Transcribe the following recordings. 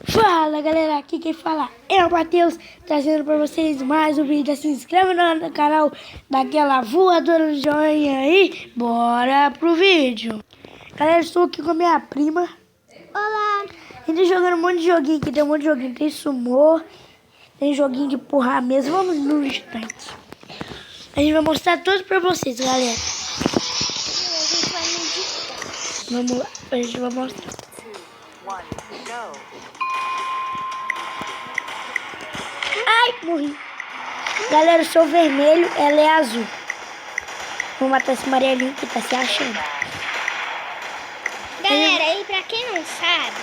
Fala galera, aqui quem fala é o Matheus, trazendo pra vocês mais um vídeo. Se inscreve no canal, daquela voadora no joinha aí, bora pro vídeo. Galera, estou aqui com a minha prima. Olá! A gente tá jogando um monte de joguinho aqui, tem um monte de joguinho, tem sumô, tem joguinho de empurrar mesmo, vamos no instante. A gente vai mostrar tudo pra vocês, galera. Vamos lá, a gente vai mostrar. Ai, morri. Galera, eu sou vermelho, ela é azul. Vou matar esse amarelinho que tá se achando. Galera, e pra quem não sabe,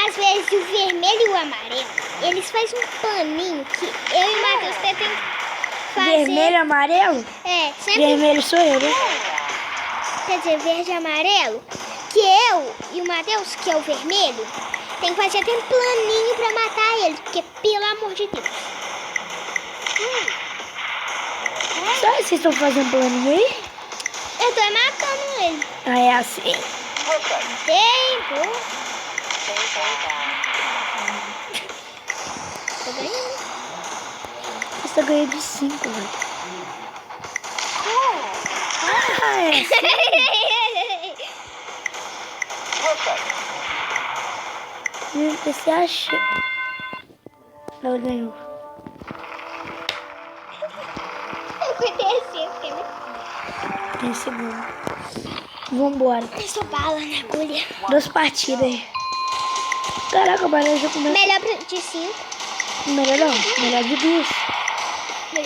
às vezes o vermelho e o amarelo, eles fazem um paninho que eu e o Matheus tentam fazer. Vermelho e amarelo? É, sempre. Vermelho sou eu, né? Quer dizer, verde e amarelo. Que eu e o Matheus, que é o vermelho, tem que fazer até um planinho pra matar ele. Porque, pelo amor de Deus. Só vocês estão fazendo planinho aí? Eu tô matando ele. Ah, é assim. Tempo. Tô ganhando. Você ganhou de 5, velho. Ah, é assim. Você acha? Ela ganhou. Eu cuidei assim, fiquei muito... Tem segundo. Vambora. Eu sou bala na agulha. 2 partidas aí. Caraca, o Barão já começa. Melhor de 5. Melhor não. Melhor de 2.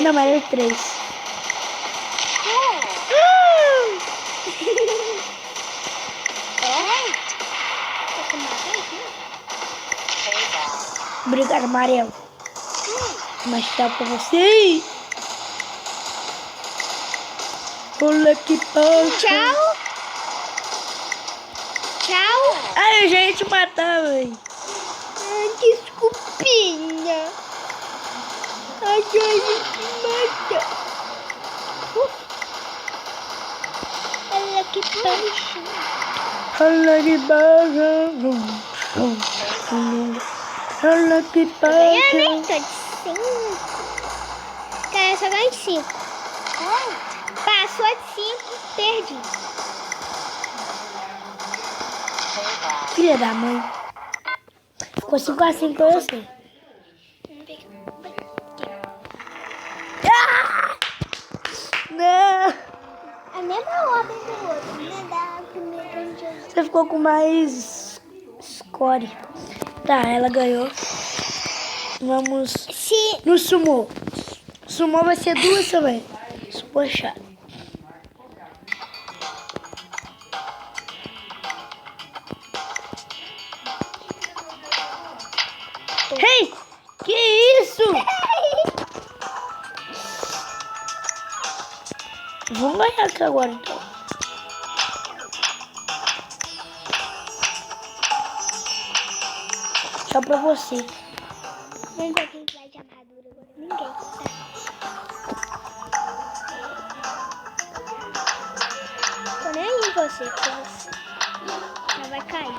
Não, melhor de 3. Obrigado, amarelo. Mas tchau pra você. Olha que pau. Tchau. Tchau. Ai, eu já ia te matar, velho. Ai, desculpinha. Ai, eu ia te matar. Olha que peixe. Olha que pau. Olha que pau. Ganhei, tô de 5. Cara, eu só ganhei de 5. Passou de 5, perdi. Filha da mãe. Ficou 5-5 pra você. Ah! Não! A mesma ordem do outro, né? Da primeira de... Você ficou com mais score. Tá, ela ganhou. Vamos Se... no sumô. Sumô vai ser 2 também. Sumô é chato. Ei! Que isso? Vamos ganhar aqui agora, então. Só pra você. Vamos ver quem vai de armadura agora. Ninguém. Tô nem aí em você, porque você já vai cair.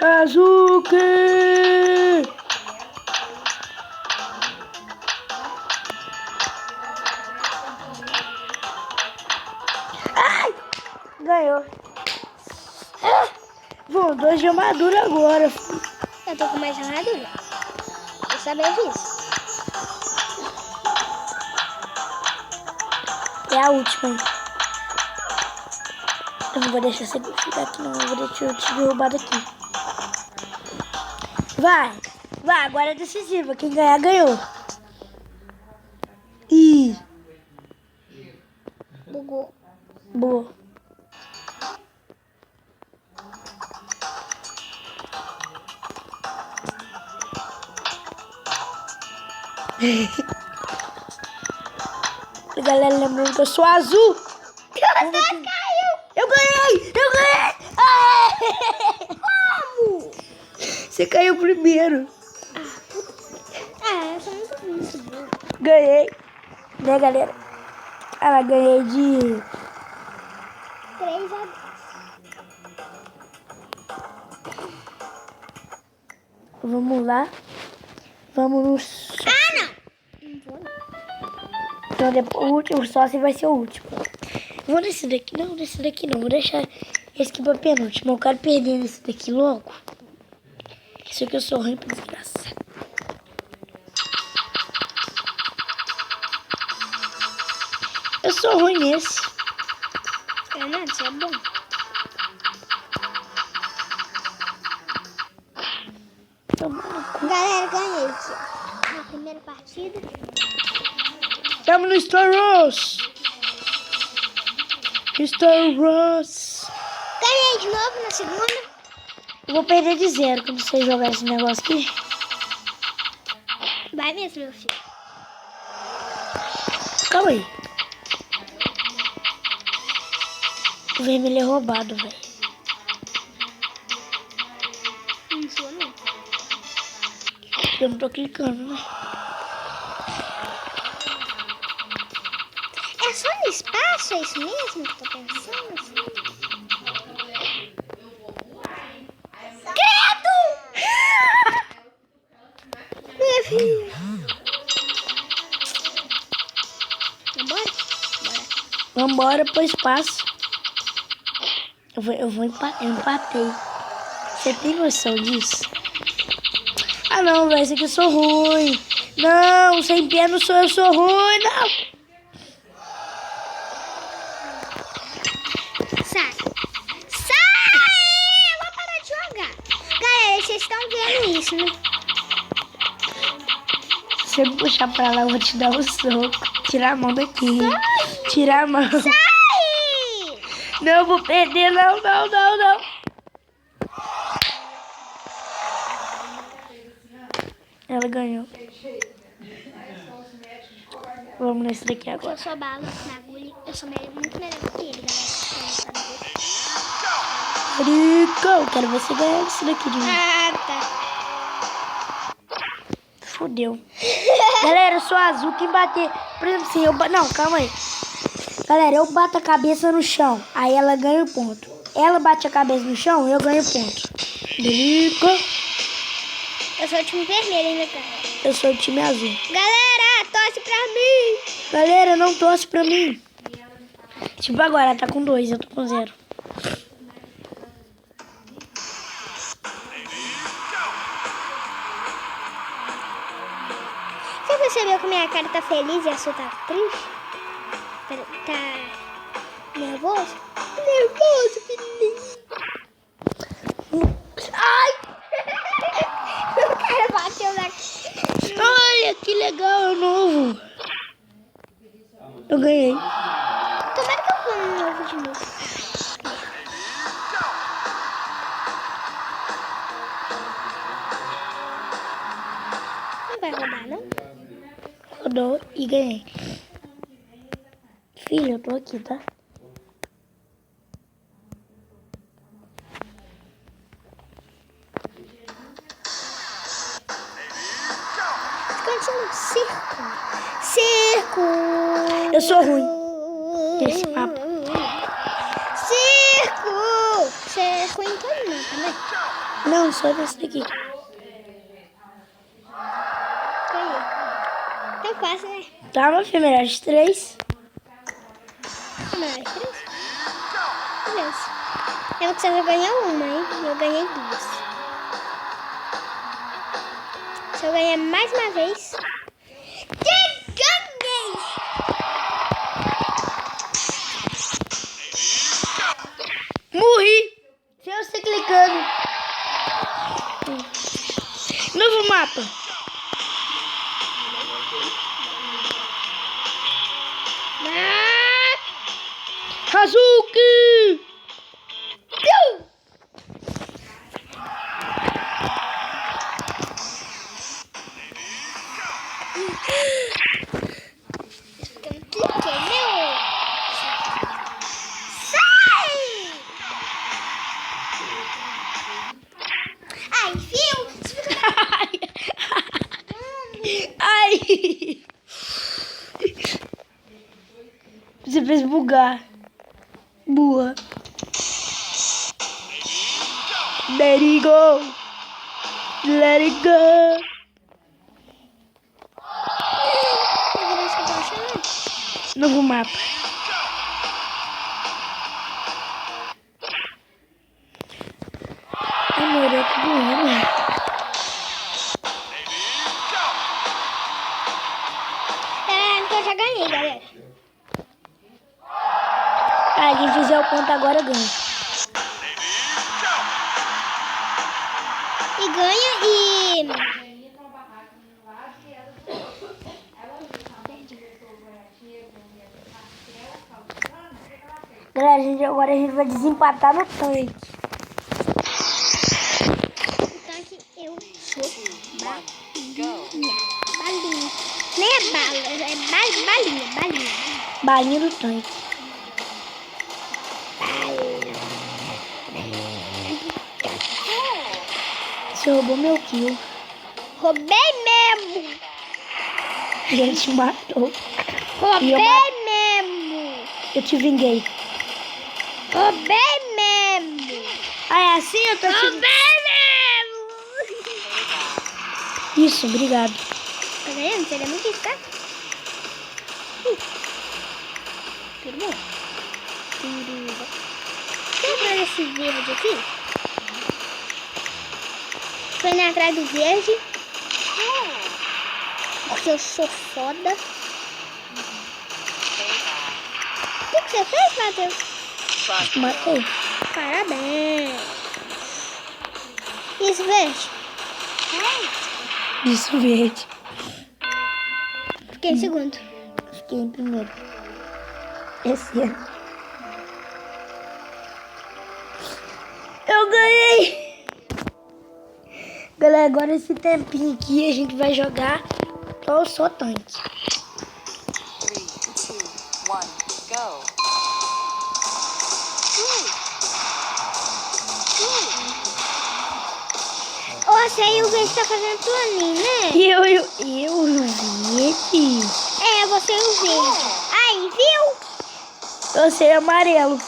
Azuki! Ai! Ganhou. Bom, 2 de armadura agora. Eu tô com mais armadura. Eu sabia disso. É a última. Eu não vou deixar você ficar aqui, não. Eu vou deixar eu te derrubar daqui. Vai! Vai, agora é decisiva. Quem ganhar, ganhou. Ih! Bugou. Boa. Galera, lembrando que eu sou azul. Você caiu! Eu ganhei! Eu ganhei! Ah! Como? Você caiu primeiro. Ah, eu sou muito burro. Ganhei. Né, galera? Ela ganhei de 3-2. Vamos lá. Vamos no sócio. Não vou, não. Então, depois, o último sócio vai ser o último. Vou nesse daqui. Não, nesse daqui não. Vou deixar esse aqui pra penúltimo. Eu quero perder nesse daqui logo. Isso aqui eu sou ruim pra desgraça. Eu sou ruim nesse. Fernando, você é bom. Galera, ganhei aqui, ó. Na primeira partida. Tamo no Star Wars. Star Wars. Ganhei de novo na segunda. Eu vou perder de 0 quando você jogar esse negócio aqui. Vai mesmo, meu filho. Calma aí. O vermelho é roubado, velho. Não sou, não. Eu não tô clicando, né? É só no espaço, é isso mesmo que eu tô pensando? Assim? Credo! Minha filha. Vambora? Bora. Vambora pro espaço. Eu empatei. Você tem noção disso? Ah não, velho, esse aqui eu sou ruim. Não, sem pé não sou, eu sou ruim, não. Sai! Sai! Eu vou parar de jogar. Galera, vocês estão vendo isso, né? Se você me puxar pra lá, eu vou te dar um soco. Tirar a mão daqui. Tirar a mão. Sai! Não, eu vou perder, não. Ela ganhou. Vamos nesse daqui agora. Eu sou bala na agulha. Eu sou muito melhor que ele, galera. Rico, eu quero você ganhar esse daqui de mim. Ah, tá. Fudeu. Galera, eu sou azul. Quem bater... Por exemplo, assim, não, calma aí. Galera, eu bato a cabeça no chão. Aí ela ganha o ponto. Ela bate a cabeça no chão, eu ganho o ponto. Rico. Eu sou o time vermelho ainda, cara. Eu sou o time azul. Galera, torce pra mim. Galera, não torce pra mim. Tipo agora, ela tá com 2, eu tô com 0. Você percebeu que minha cara tá feliz e a sua tá triste? Tá nervoso? Nervoso, filhinho. Ai! O cara bateu na... Olha, que legal, é novo. Eu ganhei. Tomara que eu ponha um novo de novo. Não vai rodar, não? Rodou e ganhei. Filho, eu tô aqui, tá? Continua. Circo. Eu sou ruim nesse mapa. Circo. Você é ruim em todo mapa, né? Não, só nesse daqui. Ganhei. Tá quase, né? Tá, meu filho, melhor de 3. Mais 3? Beleza. Eu que você já ganhou uma, hein? Eu ganhei 2. Se eu ganhar mais uma vez... Ganhei! Morri! Sem você clicando. Novo mapa. Hazuki! Piu! Eu não cliquei, meu! Sai! Ai, viu? Ai! lugar. Boa. Let it go. Let it go. Novo mapa. Amor, eu tô doendo. Então eu já ganhei, galera. Ah, quem fizer o ponto agora ganha. E ganha e... Galera, agora a gente vai desempatar no tanque. O tanque eu sou balinha. Balinha. Nem é bala, é balinha. Balinha do tanque. Você roubou meu kill. Roubei mesmo. A gente te matou. Roubei E eu mesmo. Eu te vinguei. Roubei mesmo. Ah, é assim? Eu tô te... Roubei mesmo. Isso, obrigado. Tá vendo? Seria muito isso, tá? Tudo bom? Tudo bom. Deixa eu entrar nesse verde aqui. Tô indo atrás do verde. Porque eu sou foda. O que você fez, Matheus? Te matei. Parabéns. Isso, verde. Isso, verde. Fiquei em segundo. Fiquei em primeiro. Esse ano. Eu ganhei! Galera, agora esse tempinho aqui a gente vai jogar só tanque. 3, 2, 1, go. Você e o verde tá fazendo planinho, né? E eu e o verde. É, você e o verde. Aí, viu? Eu sei amarelo.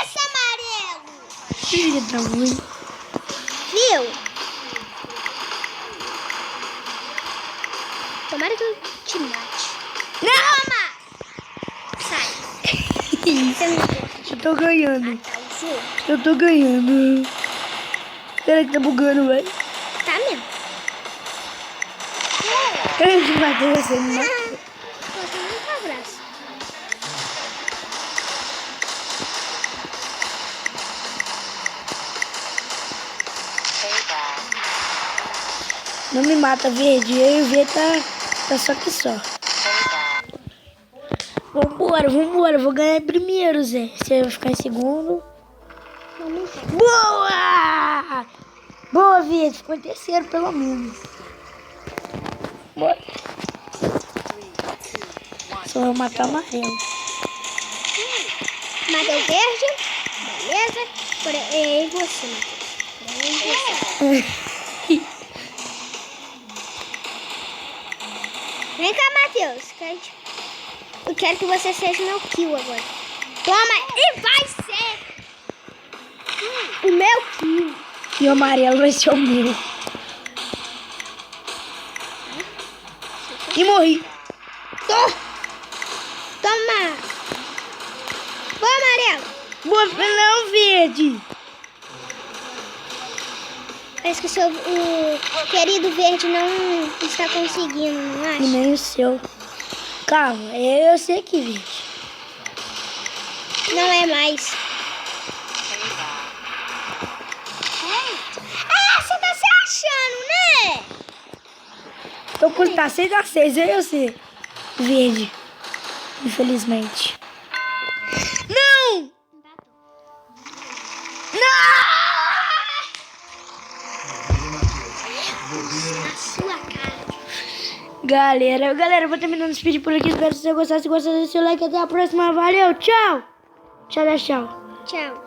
Esse amarelo. Filha da mãe. Viu? Tomara que eu te mate. Toma! Sai. Você não gosta Eu tô ganhando. de matar os outros? Eu tô ganhando. Será que tá bugando, velho? Tá mesmo. Eu te matei, você me matou. Você não tá abraço. Payback. Não me mata, verde. Eu e o verde tá só que só. Payback. Vambora. Vou ganhar em primeiro, Zé. Você vai ficar em segundo. Boa! Boa, verde. Ficou em terceiro, pelo menos. Bora. 3, 2, 1. Só vou matar o amarelo. Matei o verde. Beleza. Agora é eu e você, Matheus. Vem cá, Matheus. Eu quero que você seja meu kill agora. Toma! E vai ser o meu kill. E o amarelo vai ser o meu. E morri. Toma! Boa, amarelo. Boa, não, verde. Parece que o querido verde não está conseguindo, não E acha? nem o seu. Calma, eu sei que verde. Não é mais. Ah, você tá se achando, né? Tô com tá 6-6, eu sei. Verde. Infelizmente. Não! Não! A sua cara. Galera, eu vou terminando esse vídeo por aqui. Espero que você gostou. Se gostou, deixa o like. Até a próxima. Valeu, tchau. Tchau. Tchau.